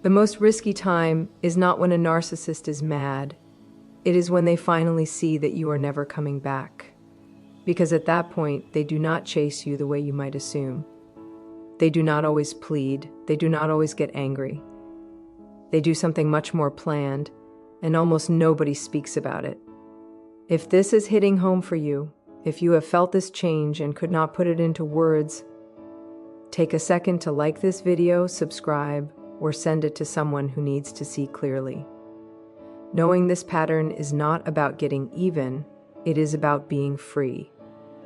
The most risky time is not when a narcissist is mad. It is when they finally see that you are never coming back. Because at that point, they do not chase you the way you might assume. They do not always plead. They do not always get angry. They do something much more planned, and almost nobody speaks about it. If this is hitting home for you, if you have felt this change and could not put it into words, take a second to like this video, subscribe, or send it to someone who needs to see clearly. Knowing this pattern is not about getting even, it is about being free.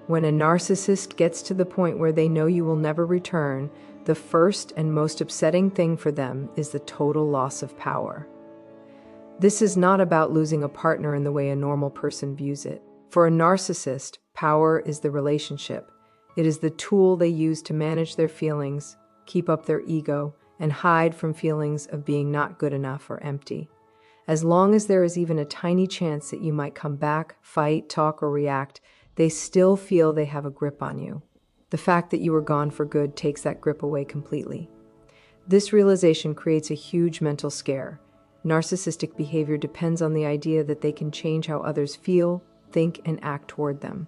When a narcissist gets to the point where they know you will never return, the first and most upsetting thing for them is the total loss of power. This is not about losing a partner in the way a normal person views it. For a narcissist, power is the relationship. It is the tool they use to manage their feelings, keep up their ego, and hide from feelings of being not good enough or empty. As long as there is even a tiny chance that you might come back, fight, talk, or react, they still feel they have a grip on you. The fact that you are gone for good takes that grip away completely. This realization creates a huge mental scare. Narcissistic behavior depends on the idea that they can change how others feel, think, and act toward them.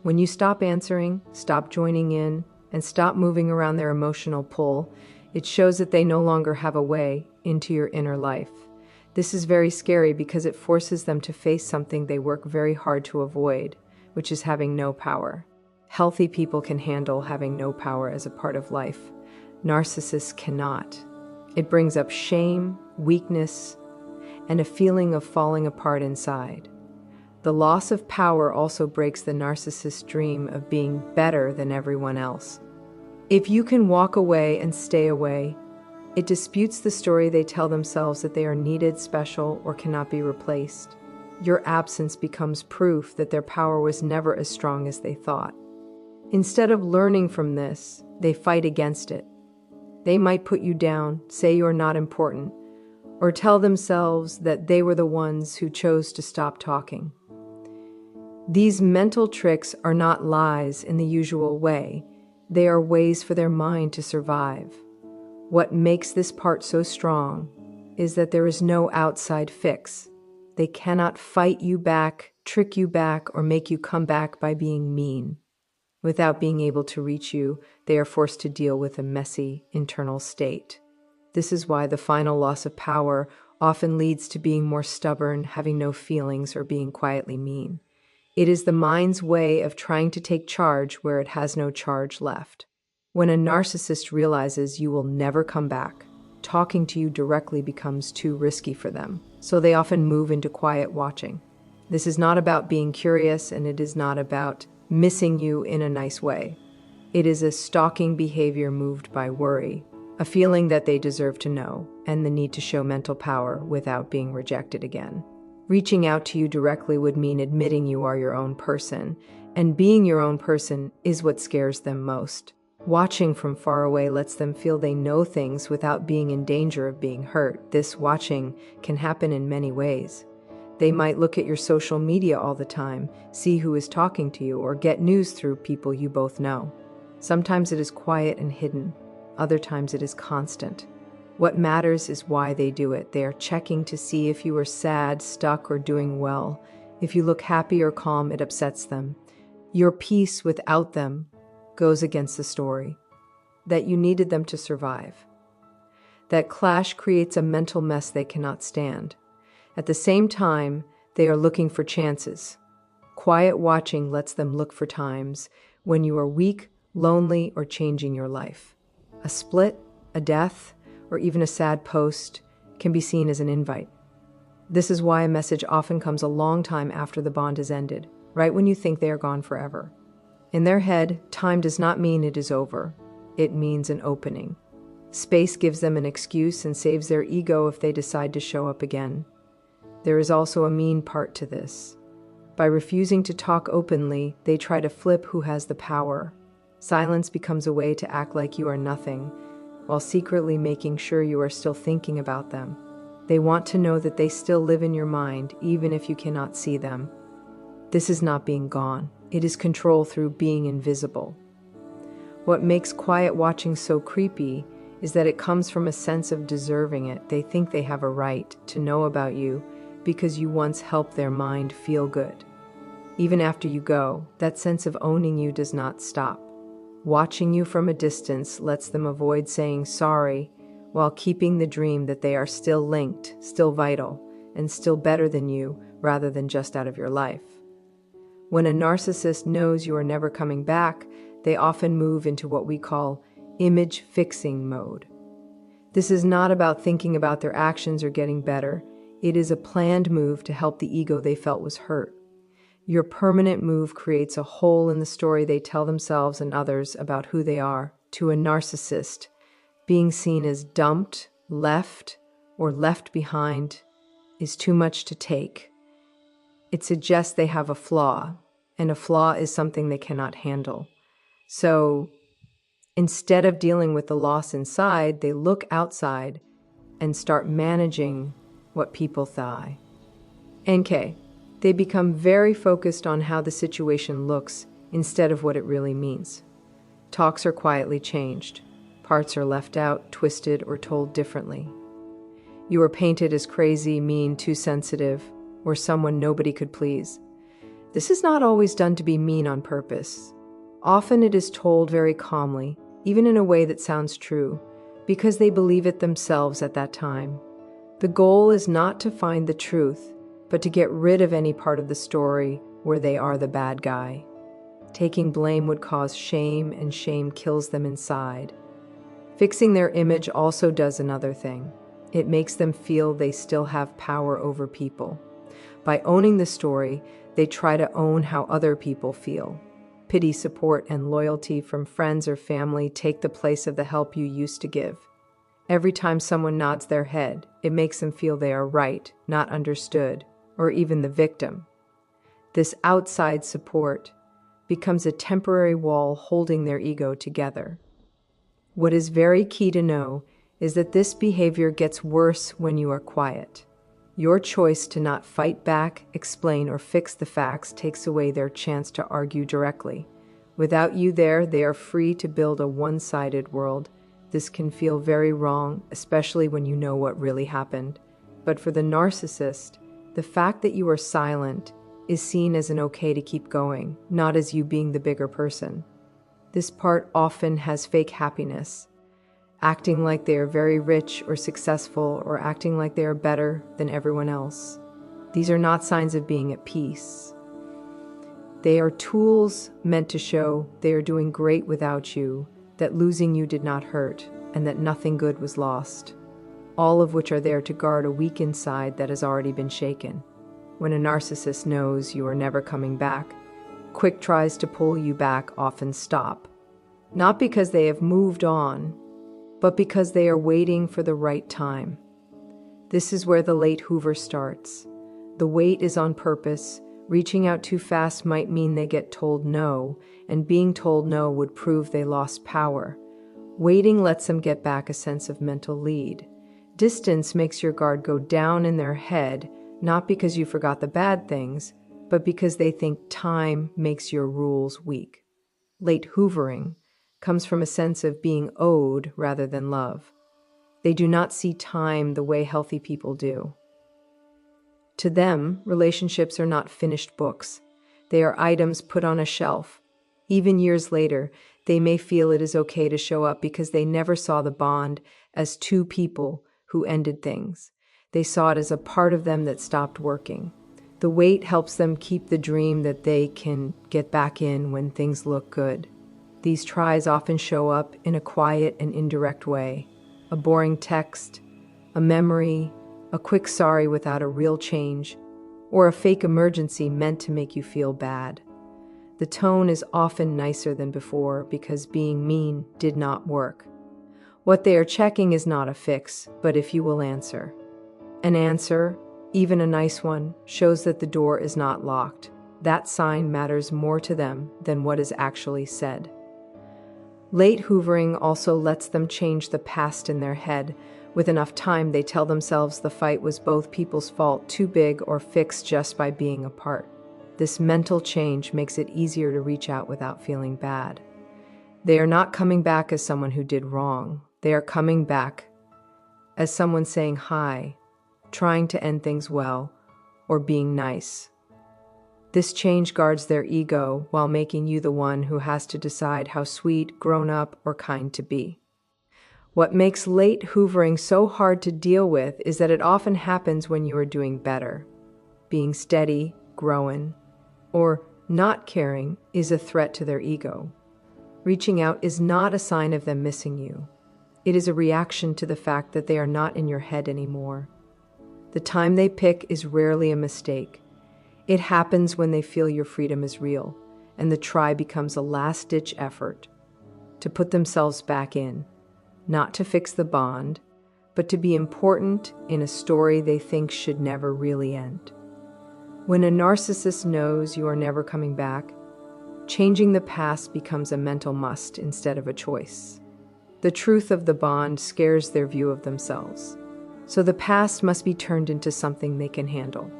When you stop answering, stop joining in, and stop moving around their emotional pull, it shows that they no longer have a way into your inner life. This is very scary because it forces them to face something they work very hard to avoid, which is having no power. Healthy people can handle having no power as a part of life. Narcissists cannot. It brings up shame, weakness, and a feeling of falling apart inside. The loss of power also breaks the narcissist's dream of being better than everyone else. If you can walk away and stay away, it disputes the story they tell themselves that they are needed, special, or cannot be replaced. Your absence becomes proof that their power was never as strong as they thought. Instead of learning from this, they fight against it. They might put you down, say you're not important, or tell themselves that they were the ones who chose to stop talking. These mental tricks are not lies in the usual way. They are ways for their mind to survive. What makes this part so strong is that there is no outside fix. They cannot fight you back, trick you back, or make you come back by being mean. Without being able to reach you, they are forced to deal with a messy internal state. This is why the final loss of power often leads to being more stubborn, having no feelings, or being quietly mean. It is the mind's way of trying to take charge where it has no charge left. When a narcissist realizes you will never come back, talking to you directly becomes too risky for them, so they often move into quiet watching. This is not about being curious, and it is not about missing you in a nice way. It is a stalking behavior moved by worry, a feeling that they deserve to know, and the need to show mental power without being rejected again. Reaching out to you directly would mean admitting you are your own person, and being your own person is what scares them most. Watching from far away lets them feel they know things without being in danger of being hurt. This watching can happen in many ways. They might look at your social media all the time, see who is talking to you, or get news through people you both know. Sometimes it is quiet and hidden. Other times it is constant. What matters is why they do it. They are checking to see if you are sad, stuck, or doing well. If you look happy or calm, it upsets them. Your peace without them goes against the story that you needed them to survive. That clash creates a mental mess they cannot stand. At the same time, they are looking for chances. Quiet watching lets them look for times when you are weak, lonely, or changing your life. A split, a death, or even a sad post can be seen as an invite. This is why a message often comes a long time after the bond has ended, right when you think they are gone forever. In their head, time does not mean it is over. It means an opening. Space gives them an excuse and saves their ego if they decide to show up again. There is also a mean part to this. By refusing to talk openly, they try to flip who has the power. Silence becomes a way to act like you are nothing, while secretly making sure you are still thinking about them. They want to know that they still live in your mind, even if you cannot see them. This is not being gone. It is control through being invisible. What makes quiet watching so creepy is that it comes from a sense of deserving it. They think they have a right to know about you because you once helped their mind feel good. Even after you go, that sense of owning you does not stop. Watching you from a distance lets them avoid saying sorry while keeping the dream that they are still linked, still vital, and still better than you rather than just out of your life. When a narcissist knows you are never coming back, they often move into what we call image fixing mode. This is not about thinking about their actions or getting better. It is a planned move to help the ego they felt was hurt. Your permanent move creates a hole in the story they tell themselves and others about who they are. To a narcissist, being seen as dumped, left, or left behind is too much to take. It suggests they have a flaw, and a flaw is something they cannot handle. So instead of dealing with the loss inside, they look outside and start managing what people think. NK. They become very focused on how the situation looks instead of what it really means. Talks are quietly changed. Parts are left out, twisted, or told differently. You are painted as crazy, mean, too sensitive, or someone nobody could please. This is not always done to be mean on purpose. Often it is told very calmly, even in a way that sounds true, because they believe it themselves at that time. The goal is not to find the truth, but to get rid of any part of the story where they are the bad guy. Taking blame would cause shame, and shame kills them inside. Fixing their image also does another thing. It makes them feel they still have power over people. By owning the story, they try to own how other people feel. Pity, support, and loyalty from friends or family take the place of the help you used to give. Every time someone nods their head, it makes them feel they are right, not understood, or even the victim. This outside support becomes a temporary wall holding their ego together. What is very key to know is that this behavior gets worse when you are quiet. Your choice to not fight back, explain, or fix the facts takes away their chance to argue directly. Without you there, they are free to build a one-sided world. This can feel very wrong, especially when you know what really happened. But for the narcissist, the fact that you are silent is seen as an okay to keep going, not as you being the bigger person. This part often has fake happiness, acting like they are very rich or successful, or acting like they are better than everyone else. These are not signs of being at peace. They are tools meant to show they are doing great without you, that losing you did not hurt, and that nothing good was lost. All of which are there to guard a weak inside that has already been shaken. When a narcissist knows you are never coming back, quick tries to pull you back often stop. Not because they have moved on, but because they are waiting for the right time. This is where the late Hoover starts. The wait is on purpose. Reaching out too fast might mean they get told no, and being told no would prove they lost power. Waiting lets them get back a sense of mental lead. Distance makes your guard go down in their head, not because you forgot the bad things, but because they think time makes your rules weak. Late hoovering comes from a sense of being owed rather than love. They do not see time the way healthy people do. To them, relationships are not finished books. They are items put on a shelf. Even years later, they may feel it is okay to show up because they never saw the bond as two people who ended things. They saw it as a part of them that stopped working. The wait helps them keep the dream that they can get back in when things look good. These tries often show up in a quiet and indirect way. A boring text, a memory, a quick sorry without a real change, or a fake emergency meant to make you feel bad. The tone is often nicer than before because being mean did not work. What they are checking is not a fix, but if you will answer. An answer, even a nice one, shows that the door is not locked. That sign matters more to them than what is actually said. Late hoovering also lets them change the past in their head. With enough time, they tell themselves the fight was both people's fault, too big, or fixed just by being apart. This mental change makes it easier to reach out without feeling bad. They are not coming back as someone who did wrong. They are coming back as someone saying hi, trying to end things well, or being nice. This change guards their ego while making you the one who has to decide how sweet, grown up, or kind to be. What makes late hoovering so hard to deal with is that it often happens when you are doing better. Being steady, growing, or not caring is a threat to their ego. Reaching out is not a sign of them missing you. It is a reaction to the fact that they are not in your head anymore. The time they pick is rarely a mistake. It happens when they feel your freedom is real, and the try becomes a last-ditch effort to put themselves back in, not to fix the bond, but to be important in a story they think should never really end. When a narcissist knows you are never coming back, changing the past becomes a mental must instead of a choice. The truth of the bond scares their view of themselves. So the past must be turned into something they can handle.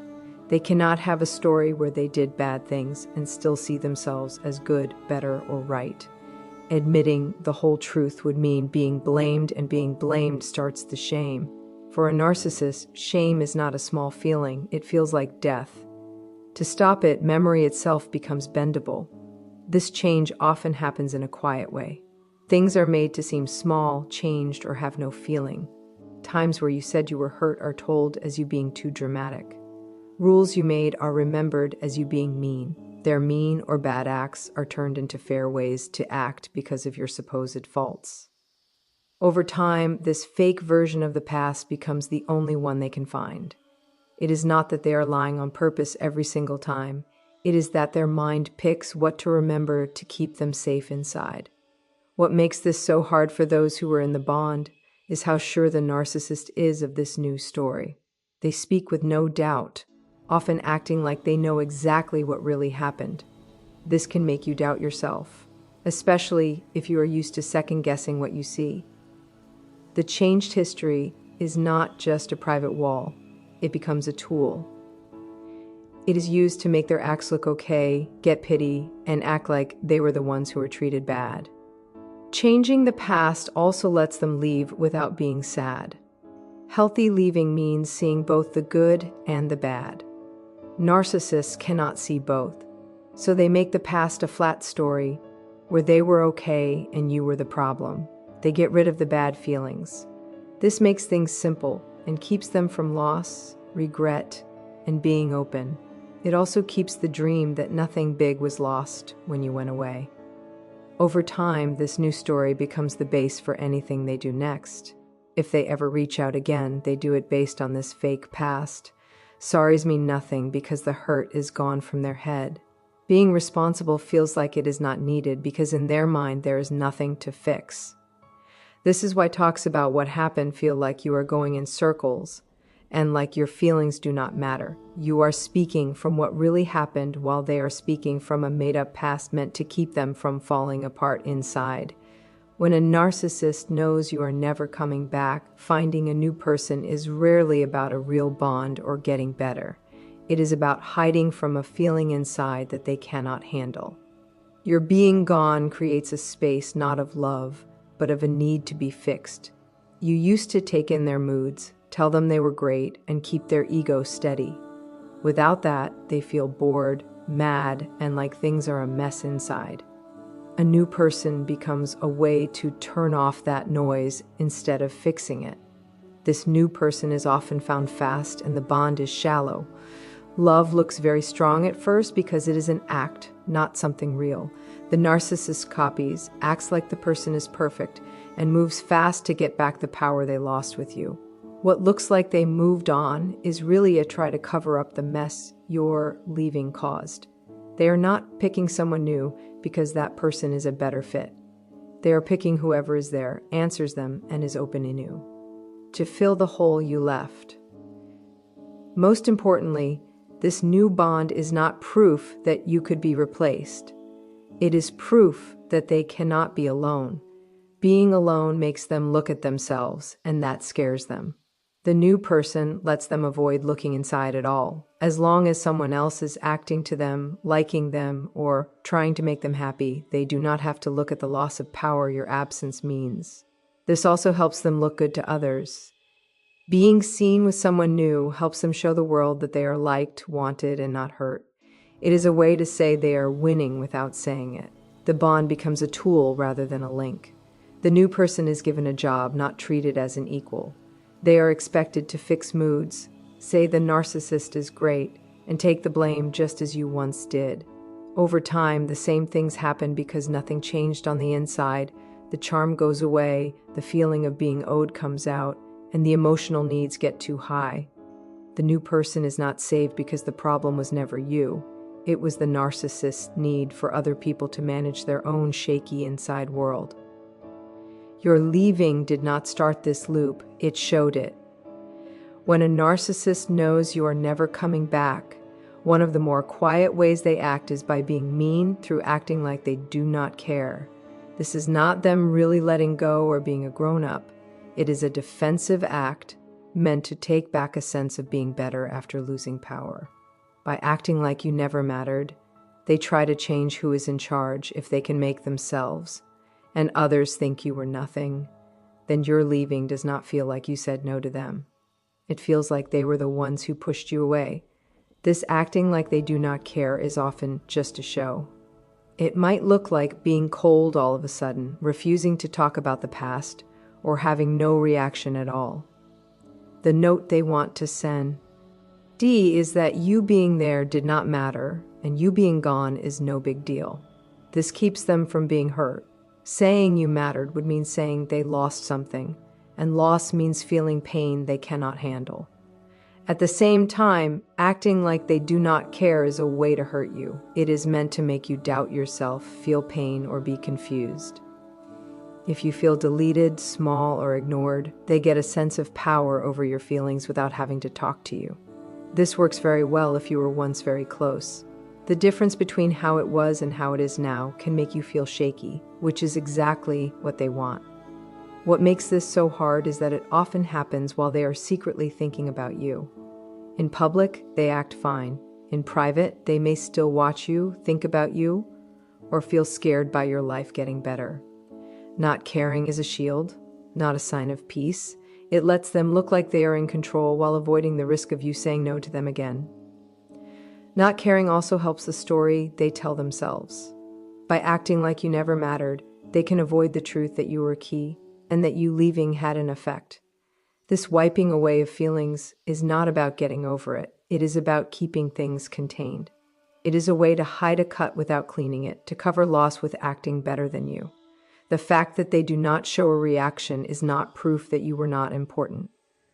They cannot have a story where they did bad things and still see themselves as good, better, or right. Admitting the whole truth would mean being blamed, and being blamed starts the shame. For a narcissist, shame is not a small feeling. It feels like death. To stop it, memory itself becomes bendable. This change often happens in a quiet way. Things are made to seem small, changed, or have no feeling. Times where you said you were hurt are told as you being too dramatic. Rules you made are remembered as you being mean. Their mean or bad acts are turned into fair ways to act because of your supposed faults. Over time, this fake version of the past becomes the only one they can find. It is not that they are lying on purpose every single time. It is that their mind picks what to remember to keep them safe inside. What makes this so hard for those who are in the bond is how sure the narcissist is of this new story. They speak with no doubt, often acting like they know exactly what really happened. This can make you doubt yourself, especially if you are used to second-guessing what you see. The changed history is not just a private wall. It becomes a tool. It is used to make their acts look okay, get pity, and act like they were the ones who were treated bad. Changing the past also lets them leave without being sad. Healthy leaving means seeing both the good and the bad. Narcissists cannot see both, so they make the past a flat story where they were okay and you were the problem. They get rid of the bad feelings. This makes things simple and keeps them from loss, regret, and being open. It also keeps the dream that nothing big was lost when you went away. Over time, this new story becomes the base for anything they do next. If they ever reach out again, they do it based on this fake past. Sorries mean nothing because the hurt is gone from their head. Being responsible feels like it is not needed because in their mind there is nothing to fix. This is why talks about what happened feel like you are going in circles and like your feelings do not matter. You are speaking from what really happened while they are speaking from a made-up past meant to keep them from falling apart inside. When a narcissist knows you are never coming back, finding a new person is rarely about a real bond or getting better. It is about hiding from a feeling inside that they cannot handle. Your being gone creates a space not of love, but of a need to be fixed. You used to take in their moods, tell them they were great, and keep their ego steady. Without that, they feel bored, mad, and like things are a mess inside. A new person becomes a way to turn off that noise instead of fixing it. This new person is often found fast and the bond is shallow. Love looks very strong at first because it is an act, not something real. The narcissist copies, acts like the person is perfect, and moves fast to get back the power they lost with you. What looks like they moved on is really a try to cover up the mess your leaving caused. They are not picking someone new because that person is a better fit. They are picking whoever is there, answers them, and is open anew to fill the hole you left. Most importantly, this new bond is not proof that you could be replaced. It is proof that they cannot be alone. Being alone makes them look at themselves, and that scares them. The new person lets them avoid looking inside at all. As long as someone else is acting to them, liking them, or trying to make them happy, they do not have to look at the loss of power your absence means. This also helps them look good to others. Being seen with someone new helps them show the world that they are liked, wanted, and not hurt. It is a way to say they are winning without saying it. The bond becomes a tool rather than a link. The new person is given a job, not treated as an equal. They are expected to fix moods, say the narcissist is great, and take the blame just as you once did. Over time, the same things happen because nothing changed on the inside. The charm goes away, the feeling of being owed comes out, and the emotional needs get too high. The new person is not saved because the problem was never you. It was the narcissist's need for other people to manage their own shaky inside world. Your leaving did not start this loop, it showed it. When a narcissist knows you are never coming back, one of the more quiet ways they act is by being mean through acting like they do not care. This is not them really letting go or being a grown-up. It is a defensive act meant to take back a sense of being better after losing power. By acting like you never mattered, they try to change who is in charge if they can make themselves, and others think you were nothing. Then your leaving does not feel like you said no to them. It feels like they were the ones who pushed you away. This acting like they do not care is often just a show. It might look like being cold all of a sudden, refusing to talk about the past, or having no reaction at all. The note they want to send is that you being there did not matter, and you being gone is no big deal. This keeps them from being hurt. Saying you mattered would mean saying they lost something, and loss means feeling pain they cannot handle. At the same time, acting like they do not care is a way to hurt you. It is meant to make you doubt yourself, feel pain, or be confused. If you feel deleted, small, or ignored, they get a sense of power over your feelings without having to talk to you. This works very well if you were once very close. The difference between how it was and how it is now can make you feel shaky, which is exactly what they want. What makes this so hard is that it often happens while they are secretly thinking about you. In public, they act fine. In private, they may still watch you, think about you, or feel scared by your life getting better. Not caring is a shield, not a sign of peace. It lets them look like they are in control while avoiding the risk of you saying no to them again. Not caring also helps the story they tell themselves. By acting like you never mattered, they can avoid the truth that you were key and that you leaving had an effect. This wiping away of feelings is not about getting over it. It is about keeping things contained. It is a way to hide a cut without cleaning it, to cover loss with acting better than you. The fact that they do not show a reaction is not proof that you were not important.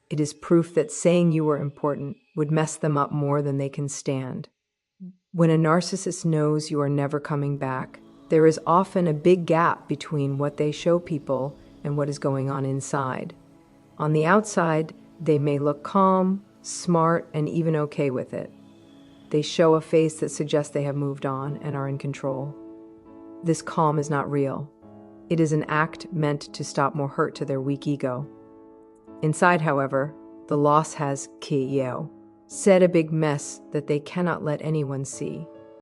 It is proof that saying you were important would mess them up more than they can stand. When a narcissist knows you are never coming back, there is often a big gap between what they show people and what is going on inside. On the outside, they may look calm, smart, and even okay with it. They show a face that suggests they have moved on and are in control. This calm is not real. It is an act meant to stop more hurt to their weak ego. Inside, however, the loss has said a big mess that they cannot let anyone see.